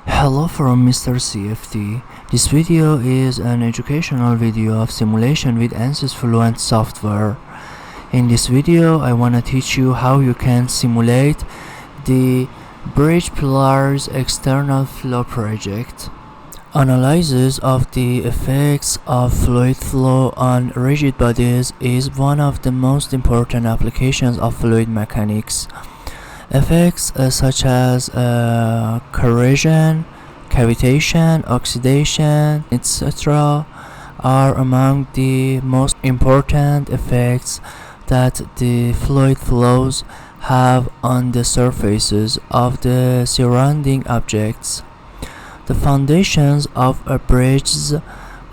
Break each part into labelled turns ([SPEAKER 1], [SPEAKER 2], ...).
[SPEAKER 1] Hello from Mr. CFD. This video is an educational video of simulation with ANSYS Fluent software. In this video, I want to teach you how you can simulate the bridge pillars external flow project. Analysis of the effects of fluid flow on rigid bodies is one of the most important applications of fluid mechanics. Effects such as corrosion, cavitation, oxidation, etc. are among the most important effects that the fluid flows have on the surfaces of the surrounding objects. The foundations of bridges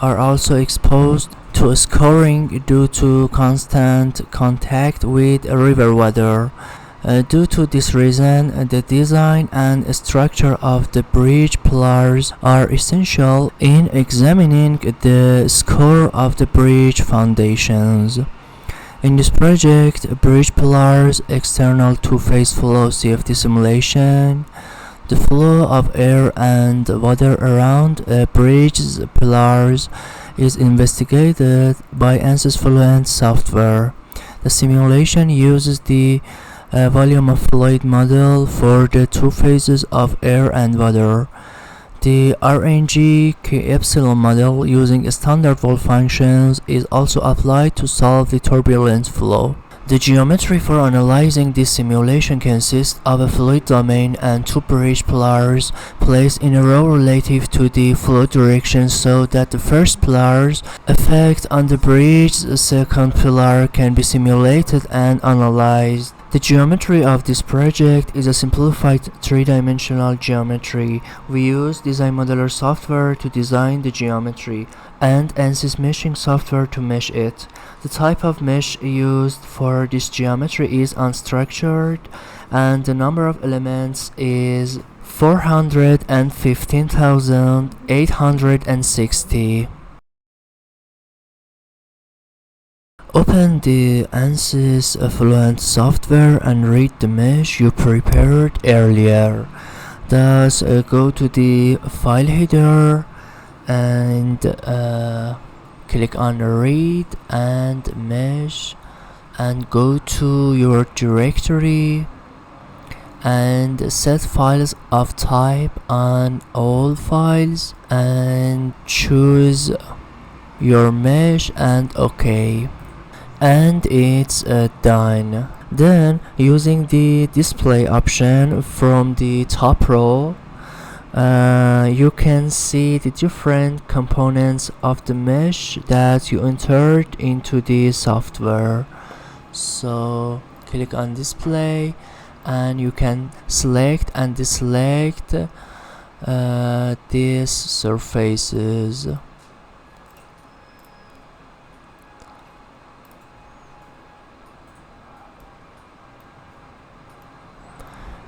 [SPEAKER 1] are also exposed to scoring due to constant contact with river water. Due to this reason, the design and structure of the bridge pillars are essential in examining the score of the bridge foundations. In this project, bridge pillars external two-phase flow CFD simulation, the flow of air and water around bridge pillars is investigated by ANSYS Fluent software. The simulation uses the volume of fluid model for the two phases of air and water. The RNG K-epsilon model using standard wall functions is also applied to solve the turbulence flow. The geometry for analyzing this simulation consists of a fluid domain and two bridge pillars placed in a row relative to the flow direction so that the first pillar's effect on the bridge's second pillar can be simulated and analyzed. The geometry of this project is a simplified three-dimensional geometry. We use Design Modeler software to design the geometry and ANSYS meshing software to mesh it. The type of mesh used for this geometry is unstructured and the number of elements is 415,860. Open the ANSYS Fluent software and read the mesh you prepared earlier. Thus, go to the file header and click on read and mesh and go to your directory and set files of type on all files and choose your mesh and OK. And it's done. Then, using the display option from the top row, you can see the different components of the mesh that you entered into the software. So click on display and you can select and deselect these surfaces.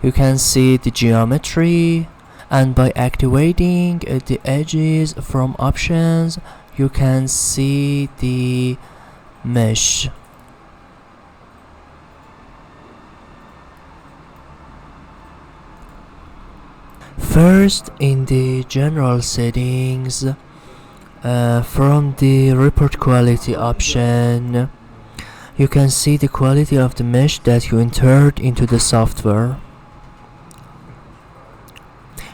[SPEAKER 1] You can see the geometry, and by activating the edges from options, you can see the mesh. First, in the general settings, from the report quality option, you can see the quality of the mesh that you entered into the software.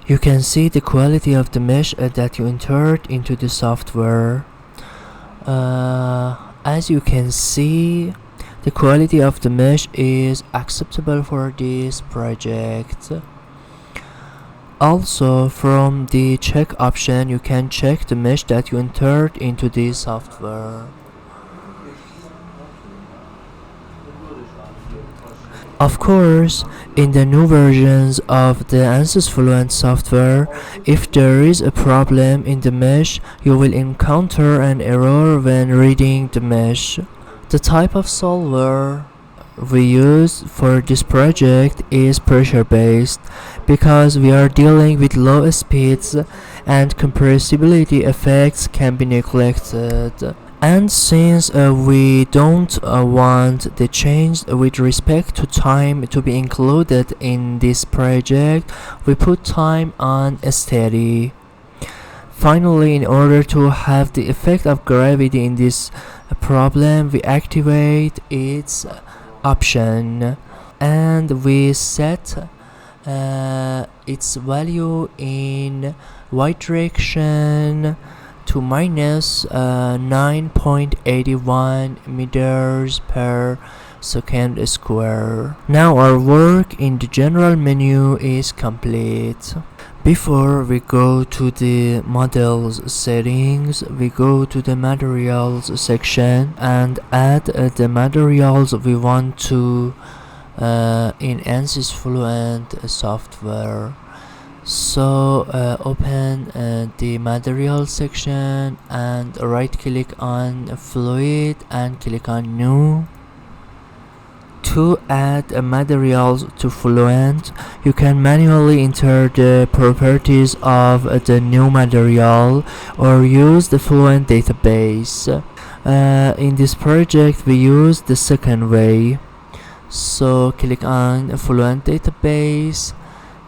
[SPEAKER 1] You can see the quality of the mesh that you entered into the software. As you can see, the quality of the mesh is acceptable for this project. Also, from the check option, you can check the mesh that you entered into the software. Of course, in the new versions of the ANSYS Fluent software, if there is a problem in the mesh, you will encounter an error when reading the mesh. The type of solver we use for this project is pressure-based because we are dealing with low speeds and compressibility effects can be neglected. And since we don't want the change with respect to time to be included in this project, we put time on steady. Finally, in order to have the effect of gravity in this problem, we activate its option and we set its value in y direction to minus 9.81 meters per second square. Now our work in the general menu is complete. Before we go to the models settings, we go to the materials section and add the materials we want to in ANSYS Fluent software. So open the materials section and right click on fluid and click on new. To add materials to Fluent, you can manually enter the properties of the new material or use the Fluent database. In this project we use the second way. So click on Fluent database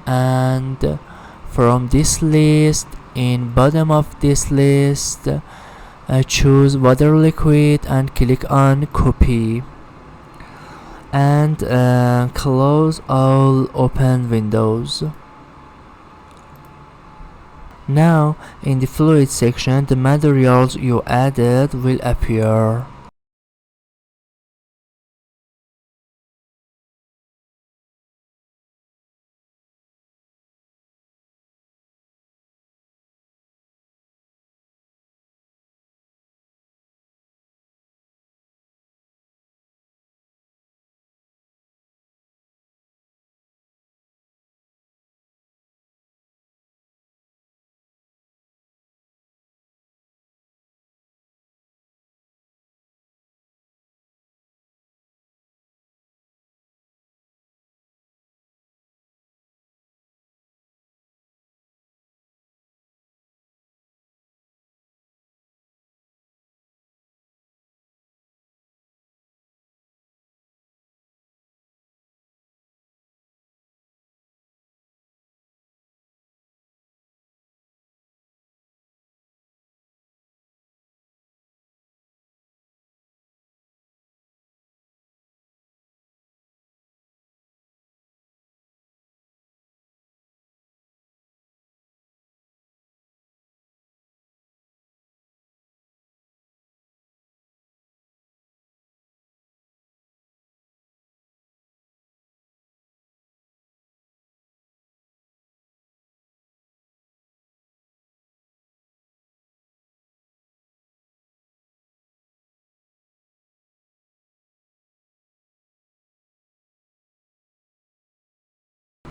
[SPEAKER 1] and from this list, in bottom of this list, choose water liquid and click on copy and close all open windows. Now in the fluid section, the materials you added will appear.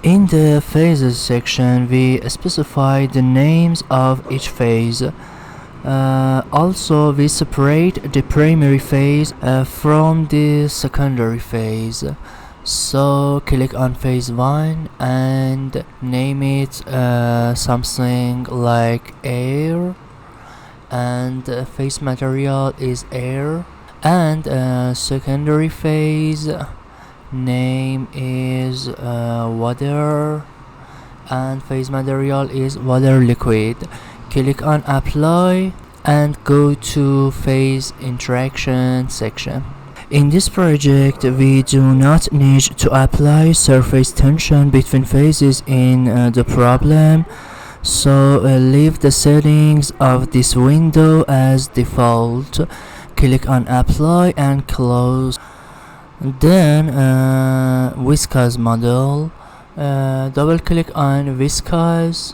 [SPEAKER 1] In the phases section, we specify the names of each phase. Also, we separate the primary phase from the secondary phase. So, click on phase 1 and name it something like air, and phase material is air, and secondary phase name is water, and phase material is water liquid. Click on apply and go to phase interaction section. In this project we do not need to apply surface tension between phases in the problem, so leave the settings of this window as default. Click on apply and close. Then viscous model, double click on viscous.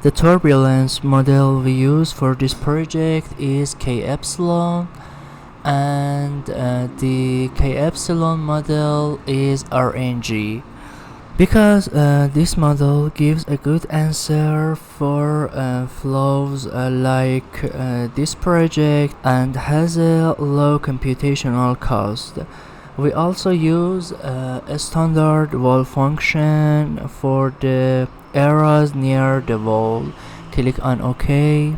[SPEAKER 1] The turbulence model we use for this project is K epsilon, and the K epsilon model is RNG. Because this model gives a good answer for flows like this project and has a low computational cost. We also use a standard wall function for the areas near the wall. Click on OK.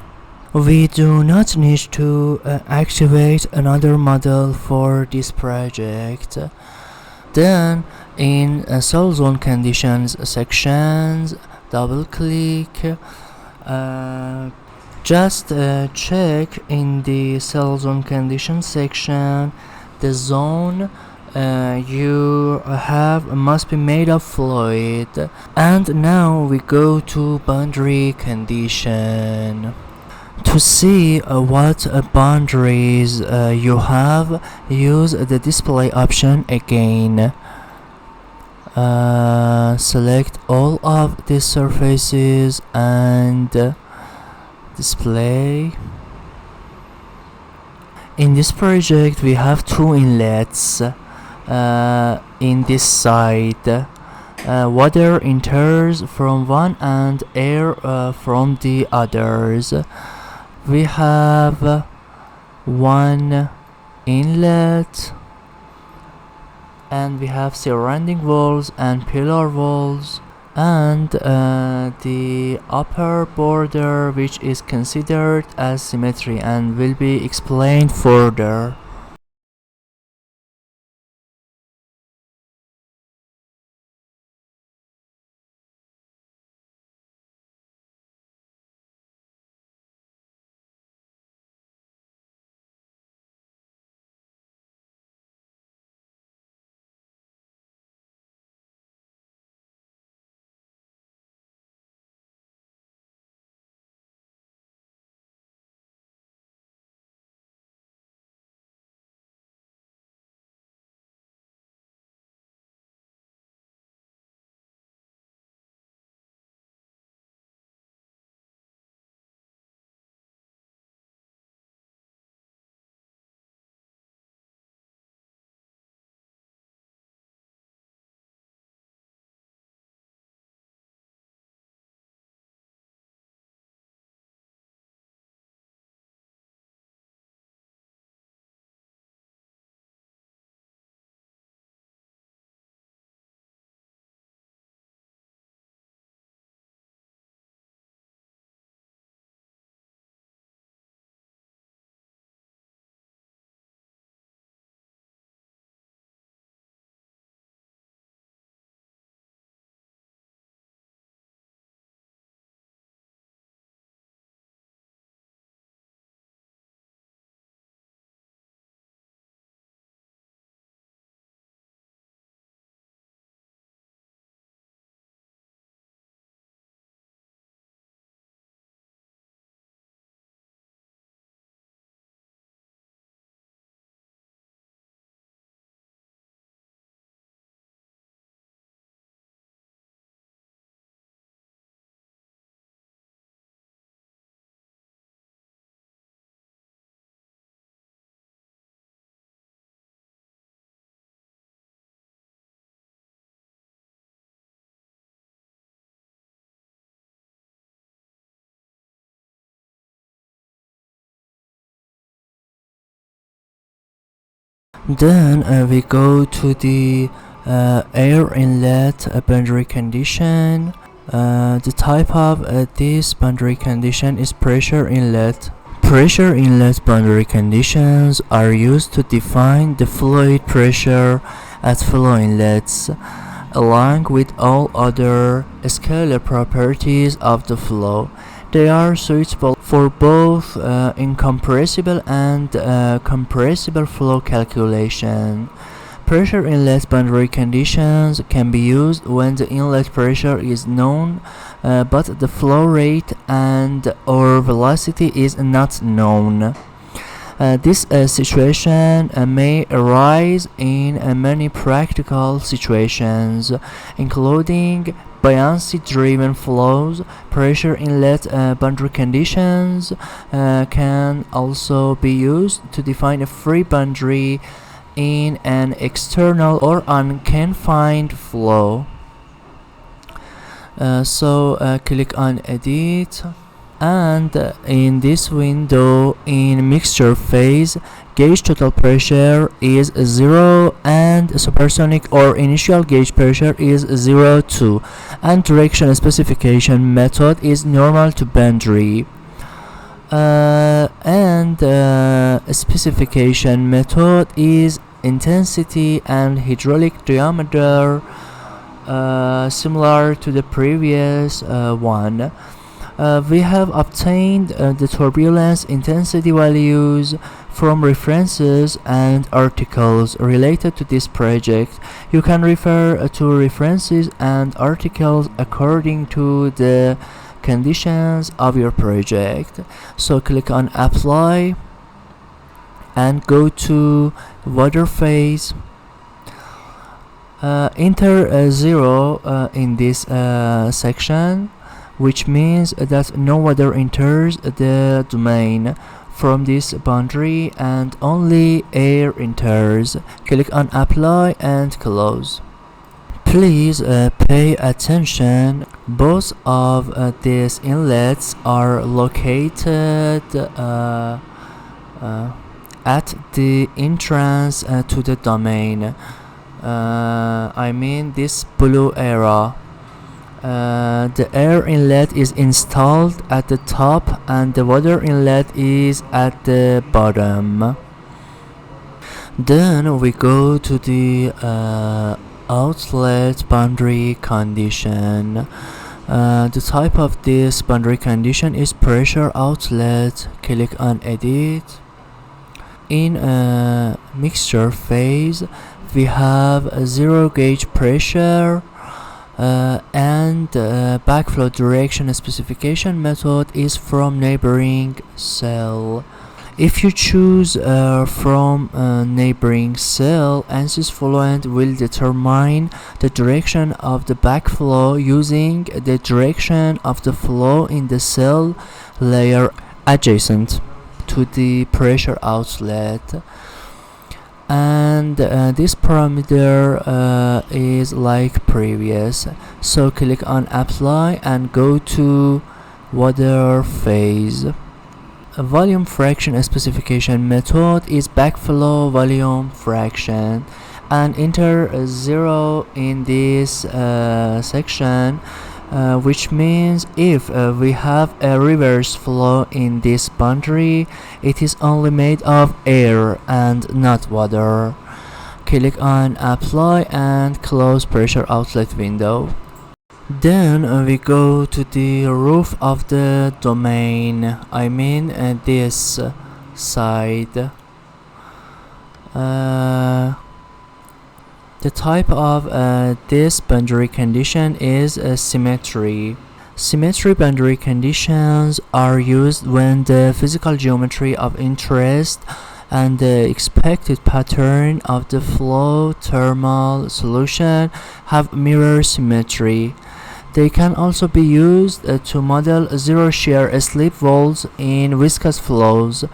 [SPEAKER 1] We do not need to activate another model for this project. Then in cell zone conditions sections, double click, just check in the cell zone condition section the zone you have must be made of fluid. And now we go to boundary condition. To see what boundaries you have, use the display option again. Select all of the surfaces and display. In this project we have two inlets in this side. Water enters from one and air from the others. We have one inlet and we have surrounding walls and pillar walls, and the upper border, which is considered as symmetry and will be explained further. Then we go to the air inlet boundary condition. The type of this boundary condition is pressure inlet. Pressure inlet boundary conditions are used to define the fluid pressure at flow inlets, along with all other scalar properties of the flow. They are suitable for both incompressible and compressible flow calculation. Pressure inlet boundary conditions can be used when the inlet pressure is known but the flow rate and or velocity is not known. This situation may arise in many practical situations, including buoyancy-driven flows. Pressure inlet boundary conditions can also be used to define a free boundary in an external or unconfined flow. Click on Edit, and in this window, in mixture phase, gauge total pressure is 0 and supersonic or initial gauge pressure is 0 and direction specification method is normal to boundary. And specification method is intensity and hydraulic diameter, similar to the previous one. We have obtained the turbulence intensity values from references and articles related to this project. You can refer to references and articles according to the conditions of your project. So click on apply and go to water phase. Enter 0 in this section, which means that no water enters the domain from this boundary and only air enters. Click on apply and close. Please pay attention. Both of these inlets are located at the entrance to the domain. I mean this blue area. The air inlet is installed at the top and the water inlet is at the bottom. Then we go to the outlet boundary condition. The type of this boundary condition is pressure outlet. Click on edit. In mixture phase, we have a 0 gauge pressure and backflow direction specification method is from neighboring cell. If you choose from neighboring cell, ANSYS Fluent will determine the direction of the backflow using the direction of the flow in the cell layer adjacent to the pressure outlet. And this parameter is like previous. So click on apply and go to water phase. A volume fraction specification method is backflow volume fraction, and enter 0 in this section, which means if we have a reverse flow in this boundary, it is only made of air and not water. Click on apply and close pressure outlet window. Then we go to the roof of the domain, I mean this side. The type of this boundary condition is symmetry. Symmetry boundary conditions are used when the physical geometry of interest and the expected pattern of the flow thermal solution have mirror symmetry. They can also be used to model zero shear slip walls in viscous flows.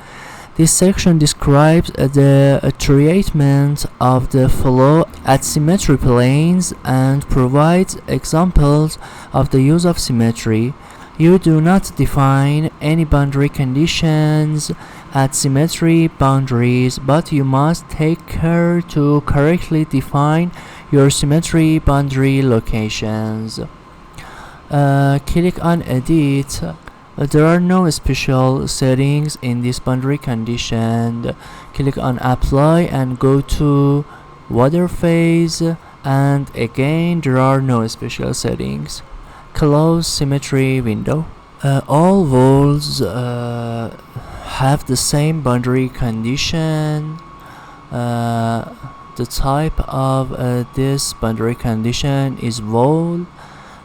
[SPEAKER 1] This section describes the treatment of the flow at symmetry planes and provides examples of the use of symmetry. You do not define any boundary conditions at symmetry boundaries, but you must take care to correctly define your symmetry boundary locations. Click on edit. There are no special settings in this boundary condition. Click on apply and go to water phase, and again there are no special settings. Close symmetry window. All walls have the same boundary condition. The type of this boundary condition is wall,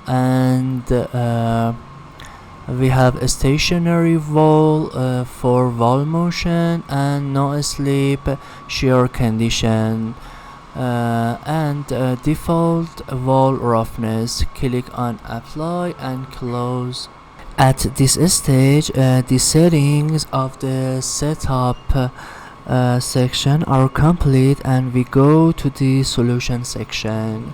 [SPEAKER 1] and we have a stationary wall for wall motion and no slip shear condition, and default wall roughness. Click on apply and close. At this stage, the settings of the setup section are complete, and we go to the solution section.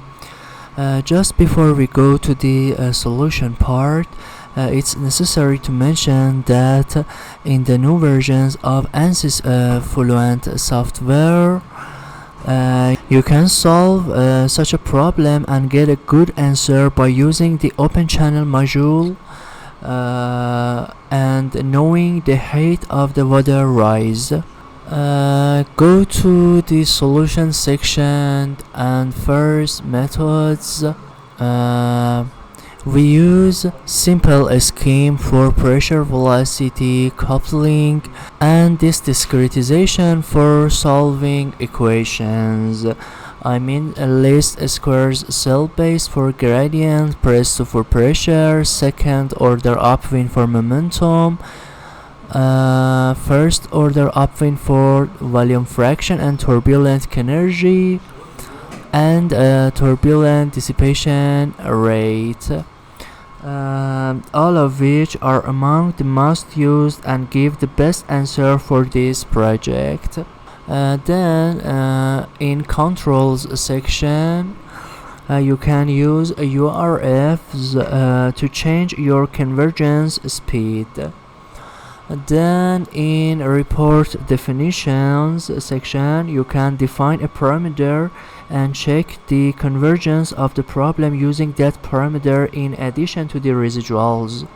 [SPEAKER 1] Just before we go to the solution part, it's necessary to mention that in the new versions of ANSYS Fluent software, you can solve such a problem and get a good answer by using the Open Channel module and knowing the height of the water rise. Go to the solution section and first methods. We use simple scheme for pressure velocity coupling and this discretization for solving equations. I mean least squares cell base for gradient, presto for pressure, second order upwind for momentum, first order upwind for volume fraction and turbulent energy, and turbulent dissipation rate. All of which are among the most used and give the best answer for this project. Then in controls section you can use URFs to change your convergence speed. Then in report definitions section you can define a parameter and check the convergence of the problem using that parameter in addition to the residuals.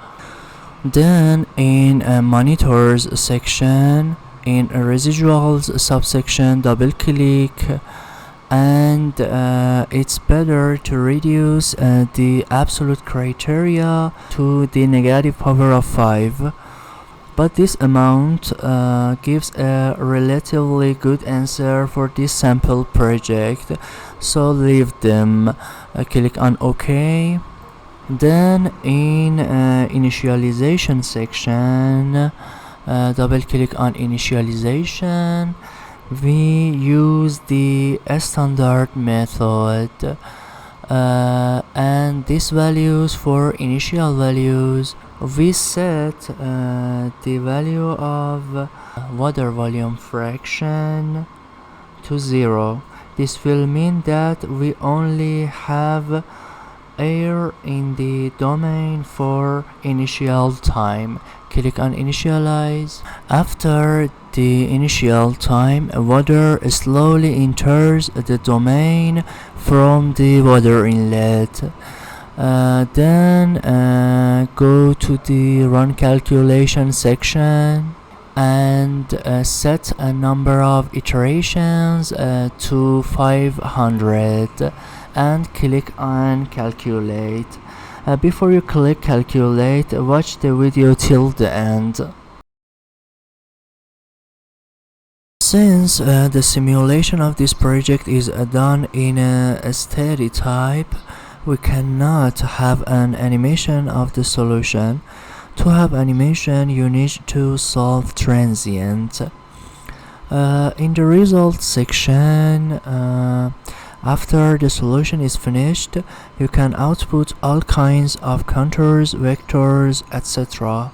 [SPEAKER 1] Then in monitors section, in residuals subsection, double click, and it's better to reduce the absolute criteria to the negative power of 5. But this amount gives a relatively good answer for this sample project, so leave them. Click on OK. Then in initialization section, double click on initialization. We use the standard method and these values for initial values. We set the value of water volume fraction to 0. This will mean that we only have air in the domain for initial time. Click on initialize. After the initial time, water slowly enters the domain from the water inlet. Then go to the run calculation section and set a number of iterations to 500 and click on calculate. Before you click calculate, watch the video till the end. Since the simulation of this project is done in a steady type, we cannot have an animation of the solution. To have animation, you need to solve transient. In the results section, after the solution is finished, you can output all kinds of contours, vectors, etc.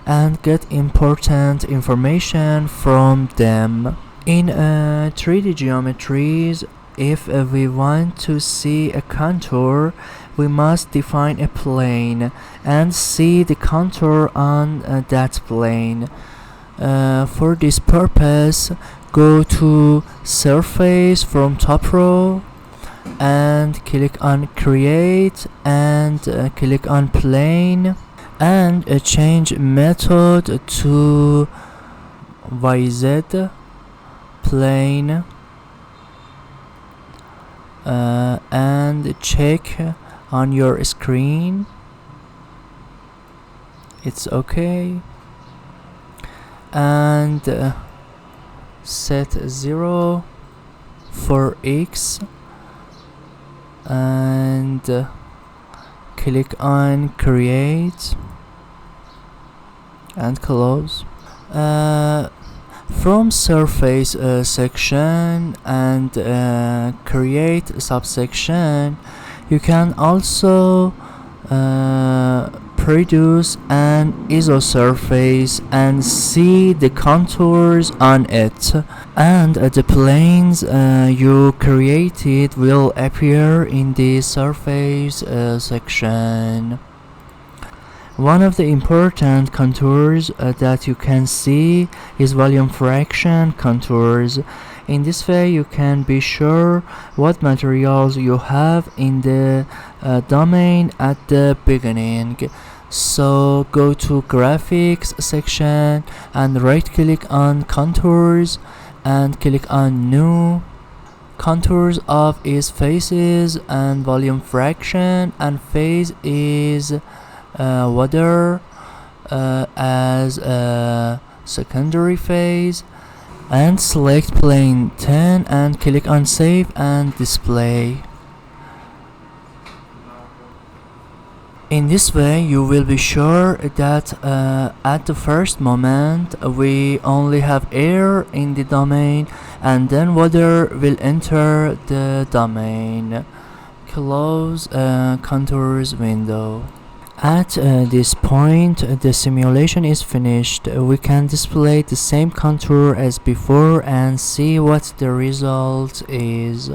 [SPEAKER 1] and get important information from them. In 3D geometries, if we want to see a contour, we must define a plane and see the contour on that plane. For this purpose, go to surface from top row and click on create and click on plane and change method to YZ plane and check on your screen. It's okay. And set 0 for X and click on create and close. From surface section and create subsection, you can also produce an isosurface and see the contours on it, and the planes you created will appear in the surface section. One of the important contours that you can see is volume fraction contours. In this way you can be sure what materials you have in the domain at the beginning. So go to graphics section and right click on contours and click on new contours of its faces and volume fraction, and phase is water as a secondary phase, and select plane 10 and click on save and display. In this way you will be sure that at the first moment we only have air in the domain, and then water will enter the domain. Close contours window. At this point the simulation is finished. We can display the same contour as before and see what the result is.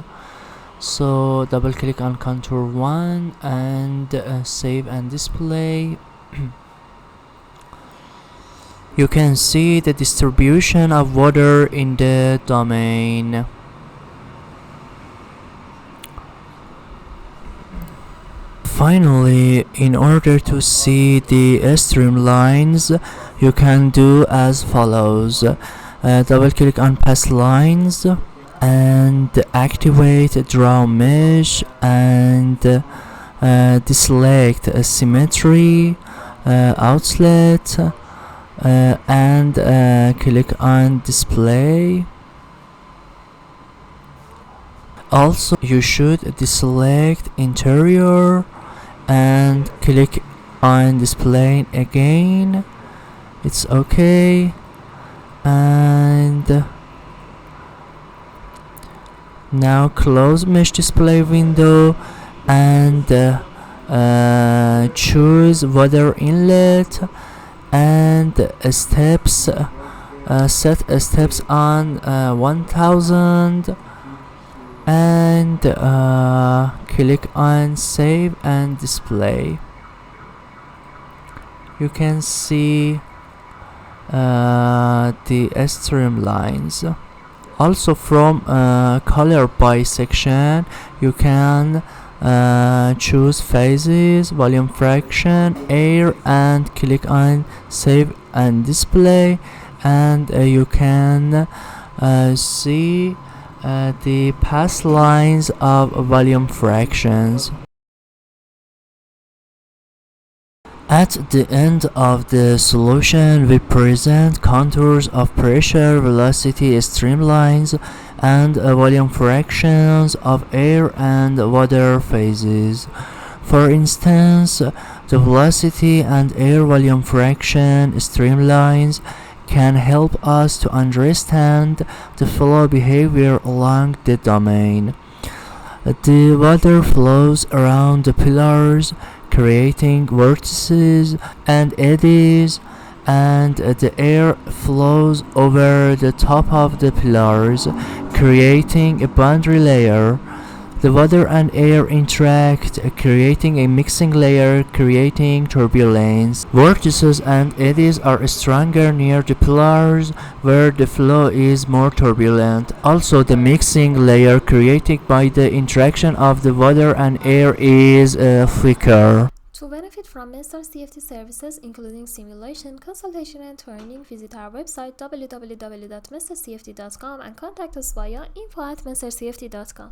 [SPEAKER 1] So double click on contour 1 and save and display. You can see the distribution of water in the domain. Finally, in order to see the streamlines, you can do as follows. Double click on path lines and activate draw mesh and deselect symmetry outlet and click on display. Also you should deselect interior and click on display again. It's okay, and now close mesh display window and choose water inlet and steps, set steps on 1000 and click on save and display. You can see the streamlines. Also from color by section you can choose phases, volume fraction, air, and click on save and display, and you can see the path lines of volume fractions. At the end of the solution, we present contours of pressure, velocity, streamlines, and volume fractions of air and water phases. For instance, the velocity and air volume fraction streamlines can help us to understand the flow behavior along the domain. The water flows around the pillars, creating vortices and eddies, and the air flows over the top of the pillars, creating a boundary layer. The water and air interact, creating a mixing layer, creating turbulence. Vortices and eddies are stronger near the pillars, where the flow is more turbulent. Also, the mixing layer created by the interaction of the water and air is thicker.
[SPEAKER 2] To benefit from Master CFD services including simulation, consultation, and training, visit our website www.mastercfd.com and contact us via info@mastercfd.com.